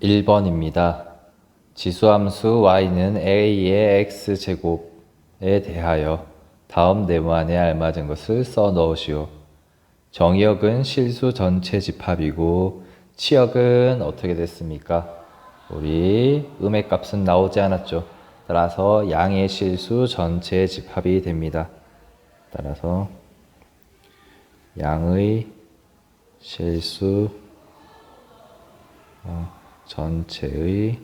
1번입니다. 지수함수 y는 a의 x제곱에 대하여 다음 네모안에 알맞은 것을 써 넣으시오. 정의역은 실수 전체 집합이고 치역은 어떻게 됐습니까? 우리 음의 값은 나오지 않았죠. 따라서 양의 실수 전체 집합이 됩니다. 따라서 양의 실수 전체의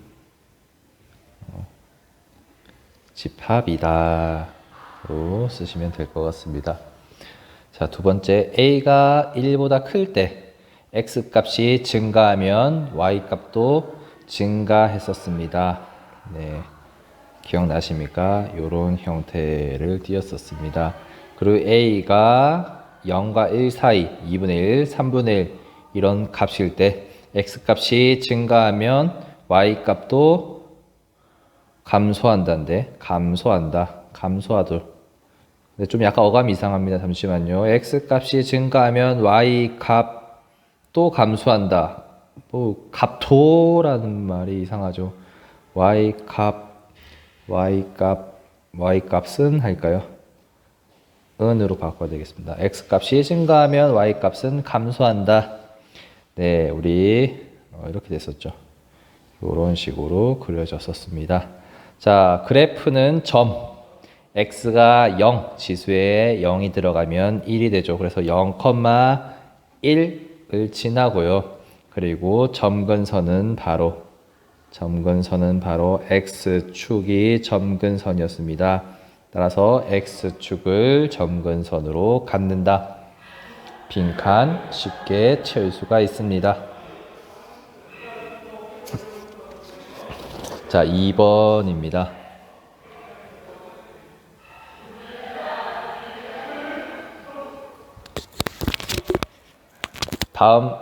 집합이다 로 쓰시면 될 것 같습니다. 자, 두 번째, a가 1보다 클 때 x값이 증가하면 y값도 증가했었습니다. 네, 기억나십니까? 이런 형태를 띄었었습니다. 그리고 a가 0과 1 사이 2분의 1, 3분의 1 이런 값일 때 x값이 증가하면 y값도 감소한다인데 감소하돌. 근데 좀 약간 어감이 이상합니다. 잠시만요. x값이 증가하면 y값도 감소한다. 뭐 값도라는 말이 이상하죠. y값은 할까요? 은으로 바꿔야 되겠습니다. x값이 증가하면 y값은 감소한다. 네, 우리 이렇게 됐었죠. 이런 식으로 그려졌었습니다. 자, 그래프는 점 x가 0, 지수에 0이 들어가면 1이 되죠. 그래서 0,1을 지나고요. 그리고 점근선은 바로 x축이 점근선이었습니다. 따라서 x축을 점근선으로 갖는다. 빈칸 쉽게 채울 수가 있습니다. 자, 2번입니다. 다음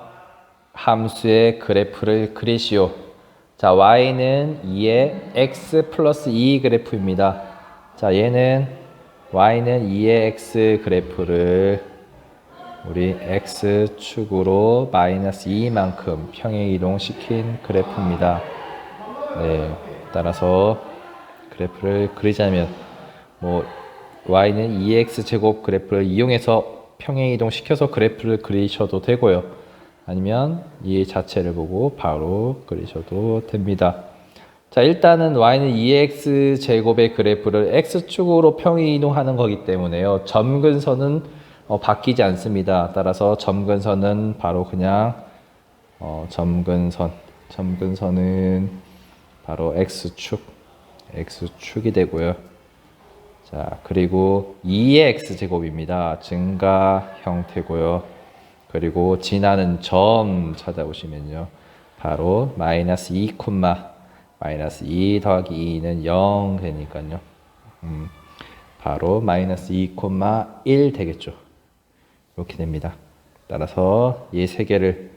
함수의 그래프를 그리시오. 자, y는 2의 x 플러스 2 그래프입니다. 자, y는 2의 x 그래프를 우리 x축으로 마이너스 2만큼 평행 이동시킨 그래프입니다. 네, 따라서 그래프를 그리자면 y는 2x 제곱 그래프를 이용해서 평행 이동시켜서 그래프를 그리셔도 되고요. 아니면 이 자체를 보고 바로 그리셔도 됩니다. 자, 일단은 y는 2x 제곱의 그래프를 x축으로 평행 이동하는 거기 때문에요. 점근선은 바뀌지 않습니다. 따라서 점근선은 바로 그냥 점근선은 바로 x축이 되고요. 자, 그리고 2의 x제곱입니다. 증가 형태고요. 그리고 지나는 점 찾아보시면요. 바로 마이너스 2, 마이너스 2 더하기 2는 0 되니까요. 바로 마이너스 2, 1 되겠죠. 이렇게 됩니다. 따라서 이 세 개를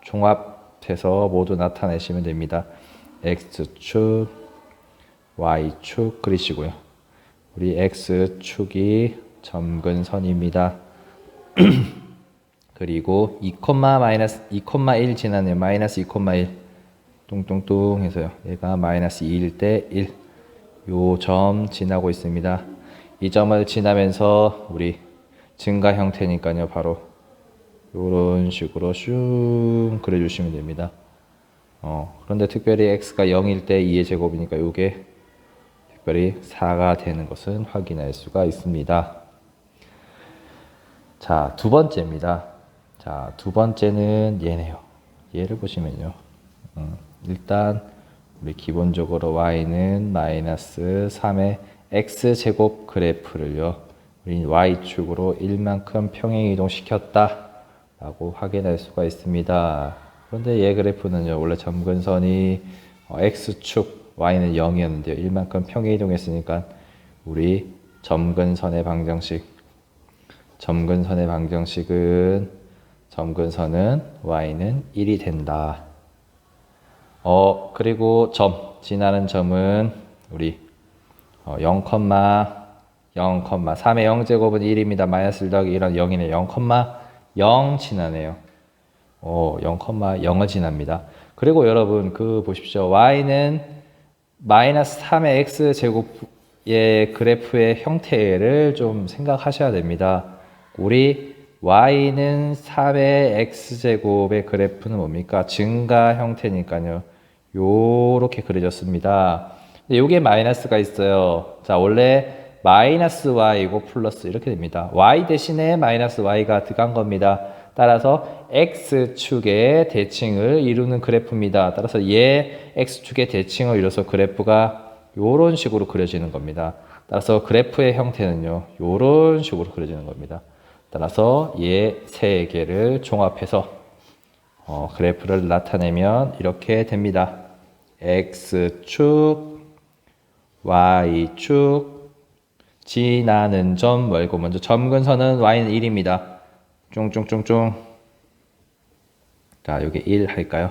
종합해서 모두 나타내시면 됩니다. x축, y축 그리시고요. 우리 x축이 점근선입니다. 그리고 2,1 지나네요. 마이너스 2,1 뚱뚱뚱 해서요. 얘가 마이너스 2일 때 1. 요 점 지나고 있습니다. 이 점을 지나면서 우리 증가 형태니까요. 바로 요런 식으로 슝 그려주시면 됩니다. 그런데 특별히 x가 0일 때 2의 제곱이니까 요게 특별히 4가 되는 것은 확인할 수가 있습니다. 자, 두 번째입니다. 자, 두 번째는 얘네요. 얘를 보시면요. 일단 우리 기본적으로 y는 마이너스 3의 x제곱 그래프를요. 우리 y축으로 1만큼 평행 이동시켰다 라고 확인할 수가 있습니다. 그런데 얘 그래프는요. 원래 점근선이 x축 y는 0이었는데요. 1만큼 평행 이동했으니까 우리 점근선의 방정식은 점근선은 y는 1이 된다. 그리고 지나는 점은 우리 0,3의 0제곱은 1입니다. 마이너스 1 더하기 1은 0이네. 0,0 지나네요. 0,0을 지납니다. 그리고 여러분 그 보십시오. y는 마이너스 3의 x제곱의 그래프의 형태를 좀 생각하셔야 됩니다. 우리 y는 3의 x제곱의 그래프는 뭡니까? 증가 형태니까요. 요렇게 그려졌습니다. 근데 요게 마이너스가 있어요. 자, 원래 마이너스 y이고 플러스 이렇게 됩니다. y 대신에 마이너스 y가 들어간 겁니다. 따라서 x축의 대칭을 이루는 그래프입니다. 따라서 얘 x축의 대칭을 이뤄서 그래프가 요런 식으로 그려지는 겁니다. 따라서 그래프의 형태는요. 요런 식으로 그려지는 겁니다. 따라서 얘 세 개를 종합해서 그래프를 나타내면 이렇게 됩니다. x축, y축, 지나는 점 말고 먼저 점근선은 y는 1입니다. 쫑쫑쫑쫑. 자, 여기 1 할까요?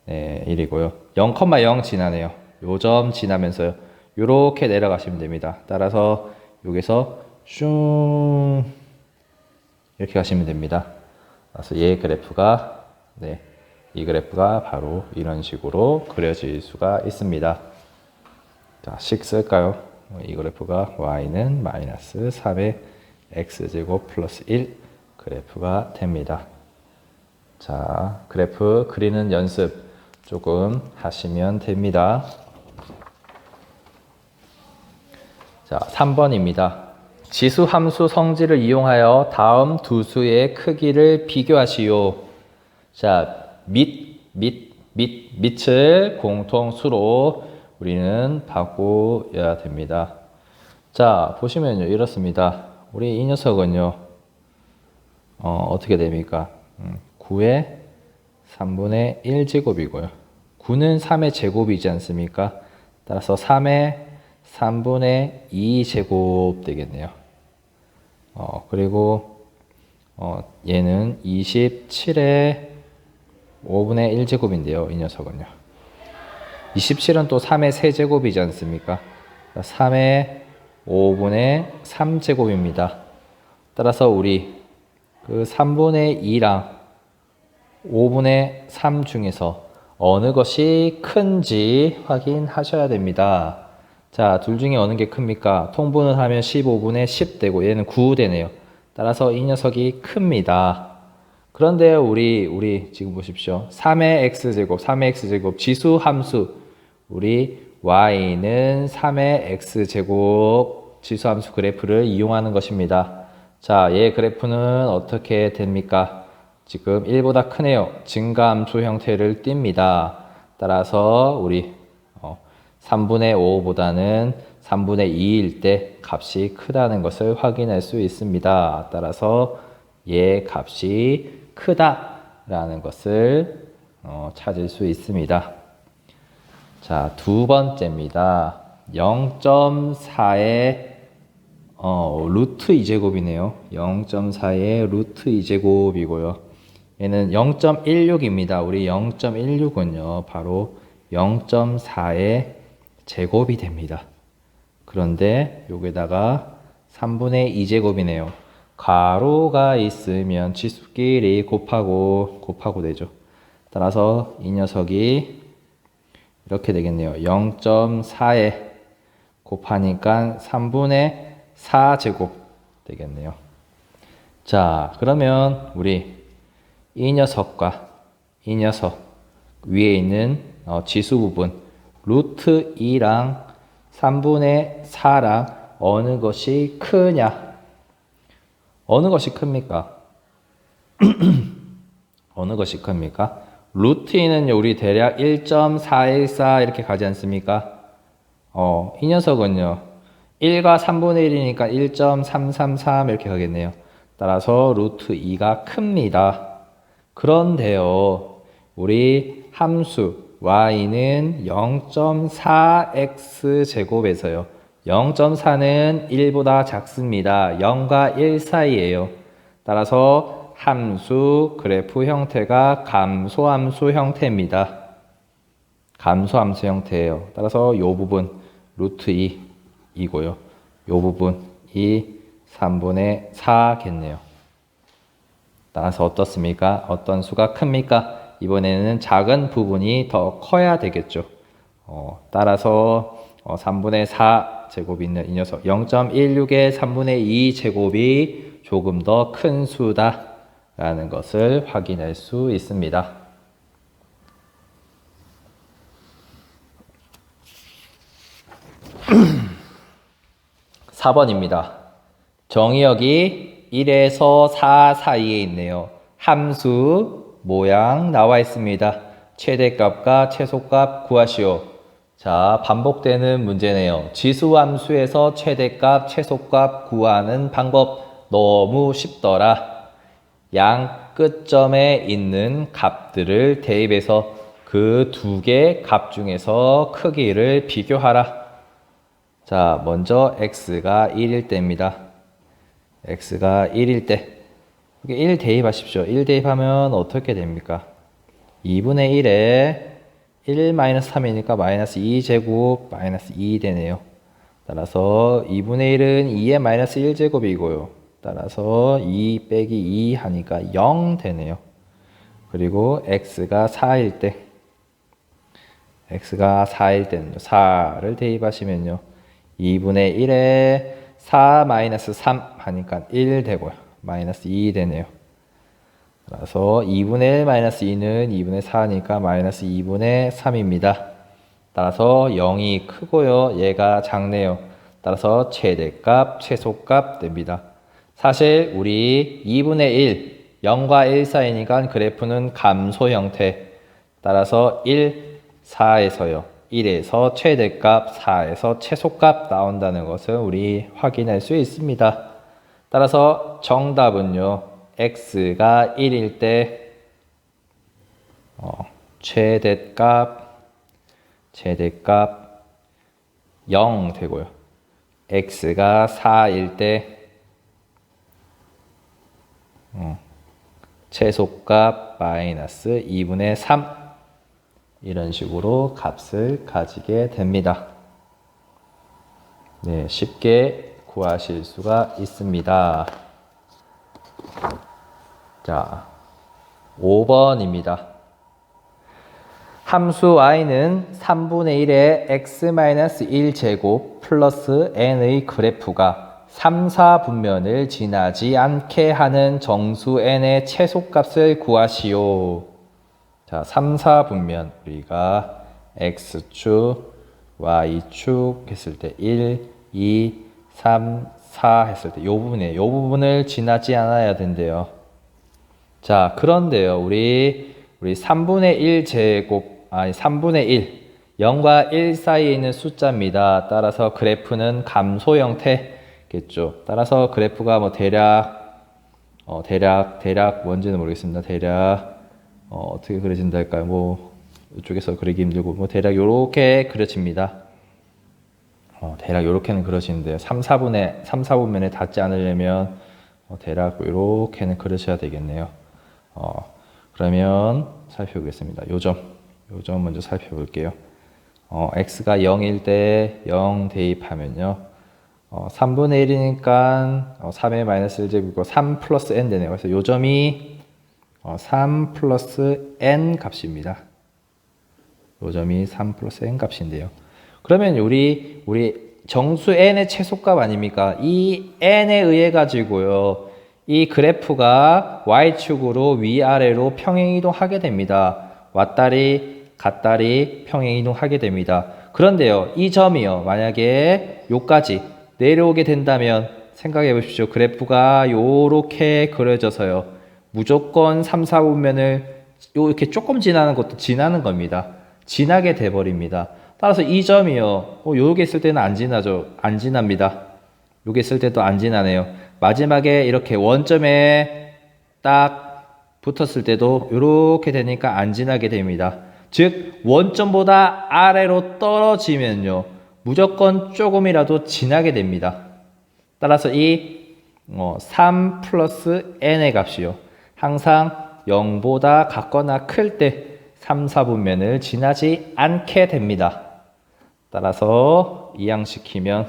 네, 1이고요. 0,0 지나네요. 요 점 지나면서요. 요렇게 내려가시면 됩니다. 따라서 여기서 슝 이렇게 가시면 됩니다. 그래서 얘 그래프가 이 그래프가 바로 이런 식으로 그려질 수가 있습니다. 자, 식 쓸까요? 이 그래프가 y는 마이너스 3의 x제곱 플러스 1 그래프가 됩니다. 자, 그래프 그리는 연습 조금 하시면 됩니다. 자, 3번입니다. 지수 함수 성질을 이용하여 다음 두 수의 크기를 비교하시오. 자, 밑을 공통수로 우리는 바꿔야 됩니다. 자, 보시면요, 이렇습니다. 우리 이 녀석은요, 어떻게 됩니까? 9의 3분의 1제곱이고요. 9는 3의 제곱이지 않습니까? 따라서 3의 3분의 2제곱 되겠네요. 그리고 얘는 27의 5분의 1제곱인데요. 이 녀석은요. 27은 또 3의 세제곱이지 않습니까? 3의 5분의 3제곱입니다. 따라서 우리 그 3분의 2랑 5분의 3 중에서 어느 것이 큰지 확인하셔야 됩니다. 자, 둘 중에 어느 게 큽니까? 통분을 하면 15분의 10 되고 얘는 9 되네요. 따라서 이 녀석이 큽니다. 그런데 우리 지금 보십시오. 3의 x제곱, 3의 x제곱 지수 함수 우리 y는 3의 x제곱 지수 함수 그래프를 이용하는 것입니다. 자, 얘 그래프는 어떻게 됩니까? 지금 1보다 크네요. 증가함수 형태를 띱니다. 따라서 우리 3분의 5보다는 3분의 2일 때 값이 크다는 것을 확인할 수 있습니다. 따라서 얘 값이 크다라는 것을 찾을 수 있습니다. 자, 두 번째입니다. 0.4의 루트 2제곱이네요. 0.4의 루트 2제곱이고요. 얘는 0.16입니다. 우리 0.16은요. 바로 0.4의 제곱이 됩니다. 그런데 여기다가 3분의 2제곱이네요. 가로가 있으면 지수끼리 곱하고 되죠. 따라서 이 녀석이 이렇게 되겠네요. 0.4에 곱하니까 3분의 4제곱 되겠네요. 자, 그러면 우리 이 녀석과 이 녀석 위에 있는 지수 부분 루트 2랑 3분의 4랑 어느 것이 크냐? 어느 것이 큽니까? 어느 것이 큽니까? 루트 2는요, 우리 대략 1.414 이렇게 가지 않습니까? 이 녀석은요, 1과 3분의 1이니까 1.333 이렇게 가겠네요. 따라서 루트 2가 큽니다. 그런데요, 우리 함수 y는 0.4x제곱에서요. 0.4는 1보다 작습니다. 0과 1 사이에요. 따라서 함수 그래프 형태가 감소함수 형태입니다. 감소함수 형태예요. 따라서 이 부분 루트 2이고요. 이 부분이 3분의 4겠네요. 따라서 어떻습니까? 어떤 수가 큽니까? 이번에는 작은 부분이 더 커야 되겠죠. 따라서 3분의 4 제곱이 있는 이 녀석 0.16의 3분의 2 제곱이 조금 더 큰 수다 라는 것을 확인할 수 있습니다. (4번입니다) 정의역이 1에서 4 사이에 있네요. 함수 모양 나와 있습니다. 최대값과 최소값 구하시오. 자, 반복되는 문제네요. 지수함수에서 최대값, 최소값 구하는 방법 너무 쉽더라. 양 끝점에 있는 값들을 대입해서 그 두 개 값 중에서 크기를 비교하라. 자, 먼저 x가 1일 때입니다. x가 1일 때 1 대입하십시오. 1 대입하면 어떻게 됩니까? 2분의 1에 1-3이니까 마이너스 2제곱 마이너스 2 되네요. 따라서 2분의 1은 2의 마이너스 1제곱이고요. 따라서 2 빼기 2 하니까 0 되네요. 그리고 x가 4일 때 x가 4일 때는요. 4를 대입하시면요. 2분의 1에 4 마이너스 3 하니까 1 되고요. 마이너스 2 되네요. 따라서 2분의 1 마이너스 2는 2분의 4니까 마이너스 2분의 3입니다. 따라서 0이 크고요. 얘가 작네요. 따라서 최대값, 최소값 됩니다. 사실 우리 2분의 1, 0과 1 사이니까 그래프는 감소 형태. 따라서 1, 4에서요. 1에서 최대값, 4에서 최소값 나온다는 것을 우리 확인할 수 있습니다. 따라서 정답은요. x가 1일 때 최대값 0 되고요. x가 4일 때 최소값 마이너스 2분의 3 이런 식으로 값을 가지게 됩니다. 네, 쉽게 구하실 수가 있습니다. 자, 5번입니다. 함수 y는 3분의 1의 x-1제곱 플러스 n의 그래프가 3, 4분면을 지나지 않게 하는 정수 n의 최소값을 구하시오. 자, 3, 4분면 우리가 x축, y축 했을 때 1, 2, 3, 4 했을 때 요 부분을 지나지 않아야 된대요. 자, 그런데요. 우리 3분의 1 제곱, 3분의 1, 0과 1 사이에 있는 숫자입니다. 따라서 그래프는 감소 형태겠죠. 따라서 그래프가 뭐 대략 뭔지는 모르겠습니다. 대략 어떻게 그려진다 할까요? 뭐 이쪽에서 그리기 힘들고 뭐 대략 요렇게 그려집니다. 대략 요렇게는 그려지는데요. 3, 4분면에 닿지 않으려면 대략 요렇게는 그려셔야 되겠네요. 그러면 살펴보겠습니다. 요 점 먼저 살펴볼게요. x가 0일 때 0 대입하면요. 3분의 1이니까 3의 마이너스 1제곱이고 3 플러스 n 되네요. 그래서 요 점이 3 플러스 n 값입니다. 요 점이 3 플러스 n 값인데요. 그러면 우리 정수 n의 최소값 아닙니까? 이 n에 의해 가지고요. 이 그래프가 y축으로 위아래로 평행이동하게 됩니다. 왔다리 갔다리 평행이동하게 됩니다. 그런데요. 이 점이요. 만약에 요까지 내려오게 된다면 생각해 보십시오. 그래프가 요렇게 그려져서요. 무조건 3, 4분면을 이렇게 조금 지나는 것도 지나는 겁니다. 지나게 돼 버립니다. 따라서 이 점이요. 요게 있을 때는 안 지나죠. 안 지납니다. 요게 있을 때도 안 지나네요. 마지막에 이렇게 원점에 딱 붙었을 때도 이렇게 되니까 안 지나게 됩니다. 즉 원점보다 아래로 떨어지면요. 무조건 조금이라도 지나게 됩니다. 따라서 이 3 플러스 n의 값이요. 항상 0보다 같거나 클 때 3, 4분면을 지나지 않게 됩니다. 따라서 이항시키면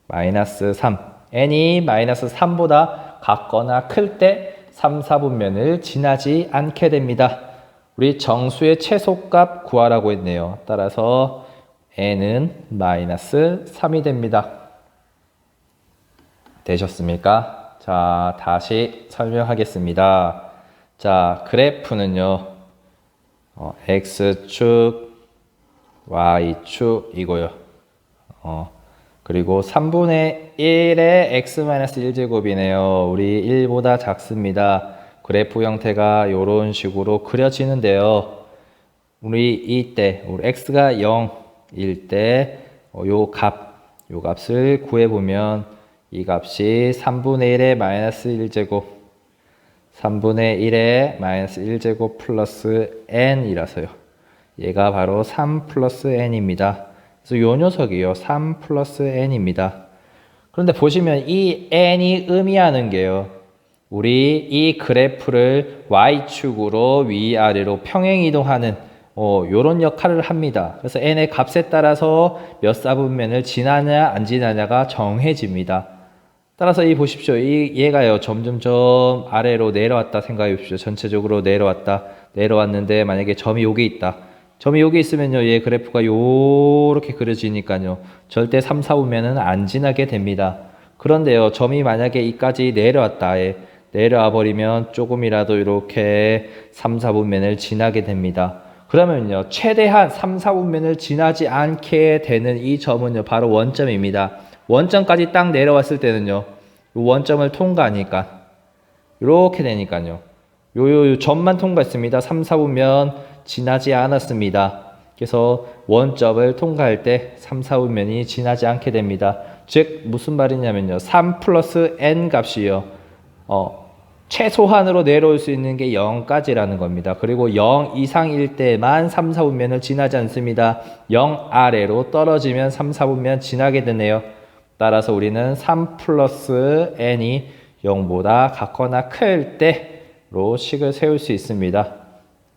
마이너스 3, n이 마이너스 3보다 같거나 클 때 3, 4분면을 지나지 않게 됩니다. 우리 정수의 최소값 구하라고 했네요. 따라서 n은 마이너스 3이 됩니다. 되셨습니까? 자, 다시 설명하겠습니다. 자, 그래프는요. x축, y축이고요. 그리고 3분의 1의 x-1제곱이네요. 우리 1보다 작습니다. 그래프 형태가 이런 식으로 그려지는데요. 우리 이때 우리 x가 0일 때 요 값을 구해보면 이 값이 3분의 1의 마이너스 1제곱 3분의 1의 마이너스 1제곱 플러스 n이라서요. 얘가 바로 3 플러스 n입니다. 그래서 요 녀석이요. 3 플러스 n입니다. 그런데 보시면 이 n이 의미하는 게요. 우리 이 그래프를 y축으로 위아래로 평행 이동하는 요런 역할을 합니다. 그래서 n의 값에 따라서 몇 사분면을 지나냐 안 지나냐가 정해집니다. 따라서 이 보십시오. 얘가요 점점점 아래로 내려왔다 생각해 보십시오. 전체적으로 내려왔는데 만약에 점이 여기 있다. 점이 여기 있으면요 얘 그래프가 요렇게 그려지니까요 절대 3, 4분면은 안 지나게 됩니다. 그런데요 점이 만약에 이까지 내려왔다. 내려와 버리면 조금이라도 이렇게 3, 4분면을 지나게 됩니다. 그러면요 최대한 3, 4분면을 지나지 않게 되는 이 점은요 바로 원점입니다. 원점까지 딱 내려왔을 때는요 원점을 통과하니까 이렇게 되니까요 요 점만 통과했습니다. 3, 4분면 지나지 않았습니다. 그래서 원점을 통과할 때 3, 4분면이 지나지 않게 됩니다. 즉 무슨 말이냐면요 3 플러스 n 값이요 최소한으로 내려올 수 있는 게 0까지라는 겁니다. 그리고 0 이상일 때만 3, 4분면을 지나지 않습니다. 0 아래로 떨어지면 3, 4분면 지나게 되네요. 따라서 우리는 3 플러스 n이 0보다 같거나 클 때로 식을 세울 수 있습니다.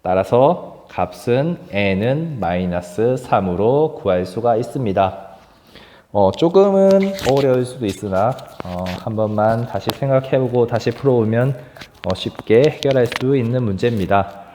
따라서 값은 n은 마이너스 3으로 구할 수가 있습니다. 조금은 어려울 수도 있으나 한 번만 다시 생각해보고 다시 풀어보면 쉽게 해결할 수 있는 문제입니다.